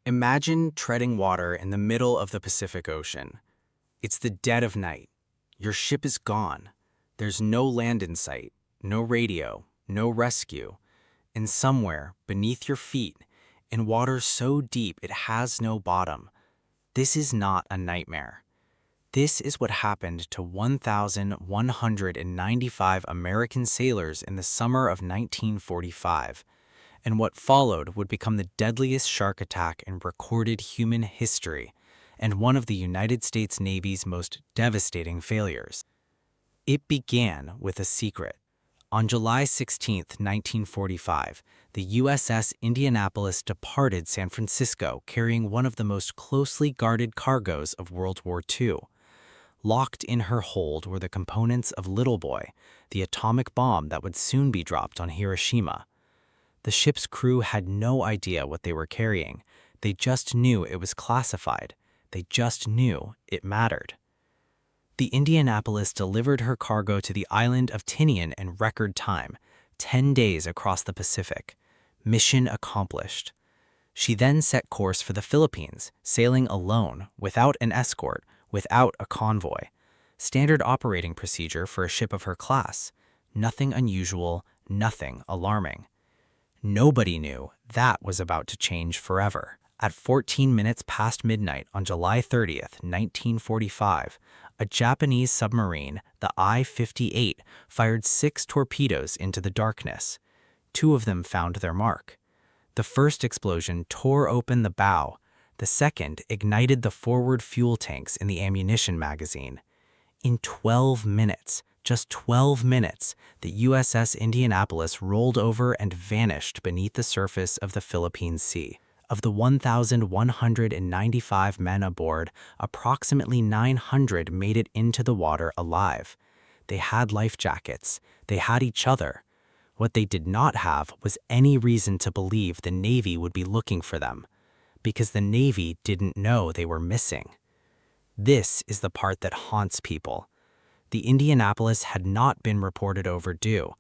Imagine treading water in the middle of the Pacific Ocean. It's the dead of night. Your ship is gone. There's no land in sight, no radio, no rescue. And somewhere, beneath your feet, in water so deep it has no bottom. This is not a nightmare. This is what happened to 1,195 American sailors in the summer of 1945. And what followed would become the deadliest shark attack in recorded human history, and one of the United States Navy's most devastating failures. It began with a secret. On July 16, 1945, the USS Indianapolis departed San Francisco carrying one of the most closely guarded cargoes of World War II. Locked in her hold were the components of Little Boy, the atomic bomb that would soon be dropped on Hiroshima. The ship's crew had no idea what they were carrying. They just knew it was classified. They just knew it mattered. The Indianapolis delivered her cargo to the island of Tinian in record time, 10 days across the Pacific. Mission accomplished. She then set course for the Philippines, sailing alone, without an escort, without a convoy. Standard operating procedure for a ship of her class. Nothing unusual, nothing alarming. Nobody knew that was about to change forever. At 14 minutes past midnight on July 30th, 1945, a Japanese submarine, the I-58, fired 6 torpedoes into the darkness. 2 of them found their mark. The first explosion tore open the bow. The second ignited the forward fuel tanks in the ammunition magazine. In 12 minutes, just 12 minutes, the USS Indianapolis rolled over and vanished beneath the surface of the Philippine Sea. Of the 1,195 men aboard, approximately 900 made it into the water alive. They had life jackets. They had each other. What they did not have was any reason to believe the Navy would be looking for them, because the Navy didn't know they were missing. This is the part that haunts people. The Indianapolis had not been reported overdue.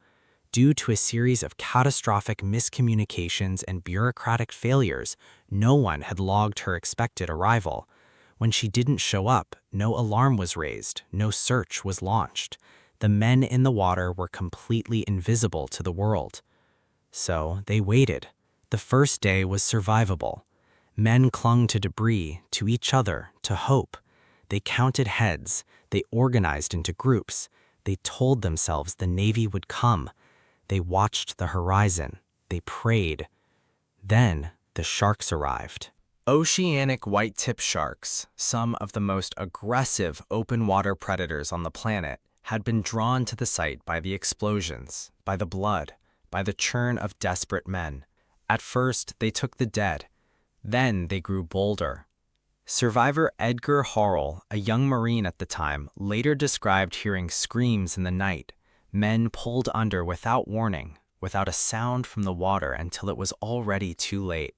Due to a series of catastrophic miscommunications and bureaucratic failures, no one had logged her expected arrival. When she didn't show up, no alarm was raised, no search was launched. The men in the water were completely invisible to the world. So they waited. The first day was survivable. Men clung to debris, to each other, to hope. They counted heads. They organized into groups. They told themselves the Navy would come. They watched the horizon. They prayed. Then the sharks arrived. Oceanic white-tip sharks, some of the most aggressive open-water predators on the planet, had been drawn to the site by the explosions, by the blood, by the churn of desperate men. At first, they took the dead. Then they grew bolder. Survivor Edgar Harrell, a young Marine at the time, later described hearing screams in the night, men pulled under without warning, without a sound from the water until it was already too late.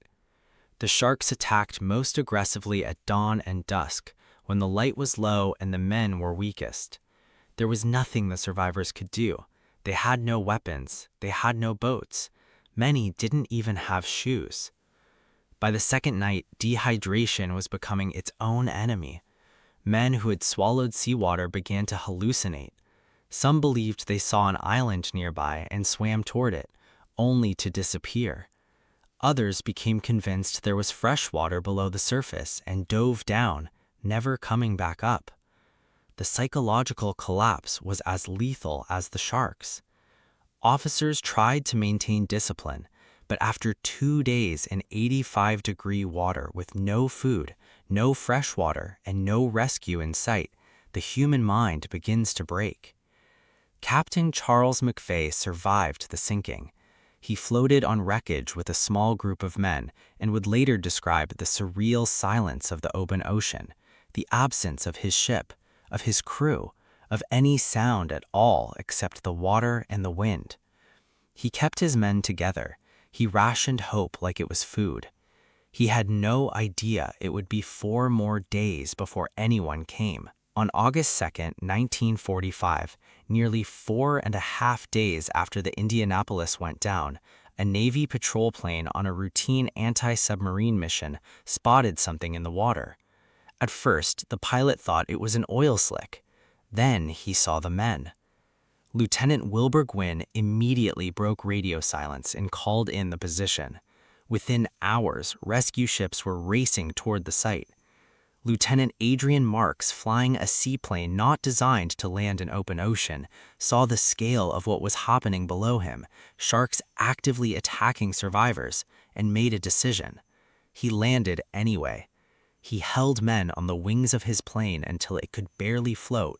The sharks attacked most aggressively at dawn and dusk, when the light was low and the men were weakest. There was nothing the survivors could do. They had no weapons. They had no boats. Many didn't even have shoes. By the second night, dehydration was becoming its own enemy. Men who had swallowed seawater began to hallucinate. Some believed they saw an island nearby and swam toward it, only to disappear. Others became convinced there was fresh water below the surface and dove down, never coming back up. The psychological collapse was as lethal as the sharks. Officers tried to maintain discipline, but after 2 days in 85-degree water with no food, no fresh water, and no rescue in sight, the human mind begins to break. Captain Charles McVay survived the sinking. He floated on wreckage with a small group of men and would later describe the surreal silence of the open ocean, the absence of his ship, of his crew, of any sound at all except the water and the wind. He kept his men together. He rationed hope like it was food. He had no idea it would be 4 more days before anyone came. On August 2nd, 1945, nearly 4.5 days after the Indianapolis went down, A Navy patrol plane on a routine anti-submarine mission spotted something in the water. At first, the pilot thought it was an oil slick. Then he saw the men. Lieutenant Wilbur Gwynn immediately broke radio silence and called in the position. Within hours, rescue ships were racing toward the site. Lieutenant Adrian Marks, flying a seaplane not designed to land in open ocean, saw the scale of what was happening below him, sharks actively attacking survivors, and made a decision. He landed anyway. He held men on the wings of his plane until it could barely float.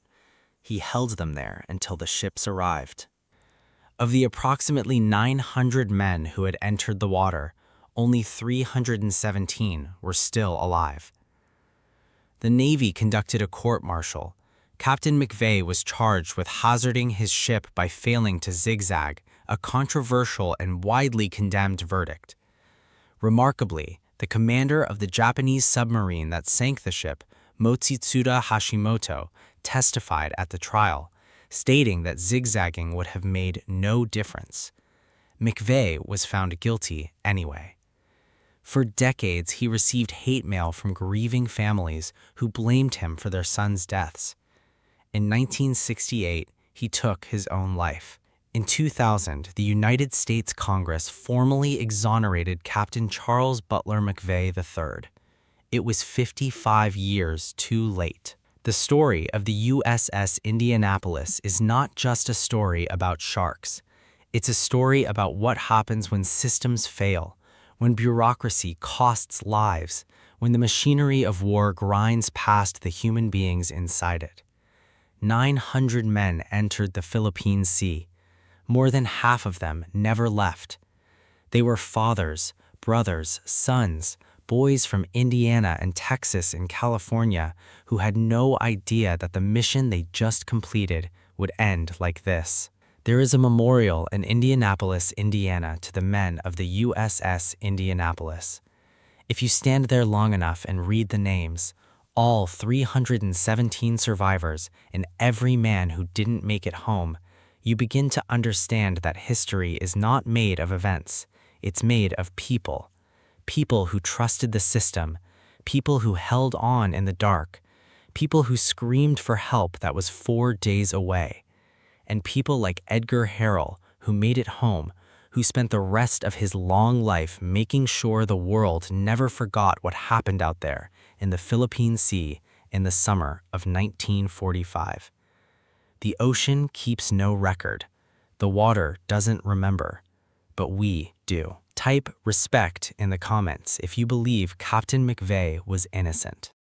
He held them there until the ships arrived. Of the approximately 900 men who had entered the water, only 317 were still alive. The Navy conducted a court-martial. Captain McVay was charged with hazarding his ship by failing to zigzag, a controversial and widely condemned verdict. Remarkably, the commander of the Japanese submarine that sank the ship, Mochitsuda Hashimoto, testified at the trial, stating that zigzagging would have made no difference. McVay was found guilty anyway. For decades, he received hate mail from grieving families who blamed him for their sons' deaths. In 1968, he took his own life. In 2000, the United States Congress formally exonerated Captain Charles Butler McVay III. It was 55 years too late. The story of the USS Indianapolis is not just a story about sharks. It's a story about what happens when systems fail, when bureaucracy costs lives, when the machinery of war grinds past the human beings inside it. 900 men entered the Philippine Sea. More than half of them never left. They were fathers, brothers, sons, boys from Indiana and Texas and California who had no idea that the mission they just completed would end like this. There is a memorial in Indianapolis, Indiana, to the men of the USS Indianapolis. If you stand there long enough and read the names, all 317 survivors and every man who didn't make it home, you begin to understand that history is not made of events. It's made of people. People who trusted the system, people who held on in the dark, people who screamed for help that was 4 days away. And people like Edgar Harrell, who made it home, who spent the rest of his long life making sure the world never forgot what happened out there in the Philippine Sea in the summer of 1945. The ocean keeps no record. The water doesn't remember. But we do. Type respect in the comments if you believe Captain McVay was innocent.